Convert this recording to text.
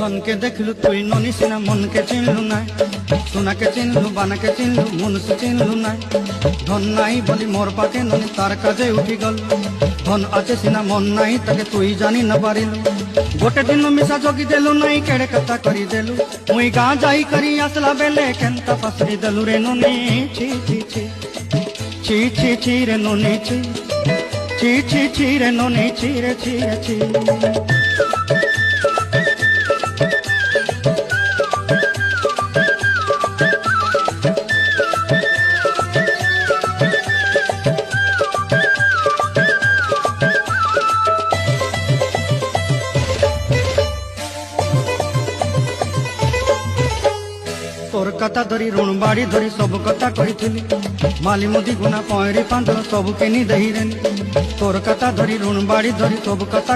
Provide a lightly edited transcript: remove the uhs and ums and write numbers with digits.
ধনকে দেখলু তুই ননি সিনা মনকে চিনলু নাই, সোনাকে চিনলু বানাকে চিনলু মনুষ চিনলু নাই। ধন নাই বলি মোর পাকে ননি তার কাজে উঠি গল, ধন আছে সিনা মন নাই তাকে তুই জানি না পারিলু। গোটে দিন মিশা জগি দেলু নাই কেড়ে কথা করি দেলু, মুই গাঁ যাই করি আসলা বেলে কেনতা পাসরি দেলু রে ননি। ছি ছি ছি ছি ছি ছি রে ননি ছি ছি ছি ছি রে ননি ছি রে ছি রে ছি। তোর কথা ধরি ঋণ বাড়ি ধরি সব কথা কইছিলি, মালি মুদি গুনা পয়রি পাঁদর সব কিনি দেহি রেনি। তোর কথা ধরি ঋণ বাড়ি ধরি সব কথা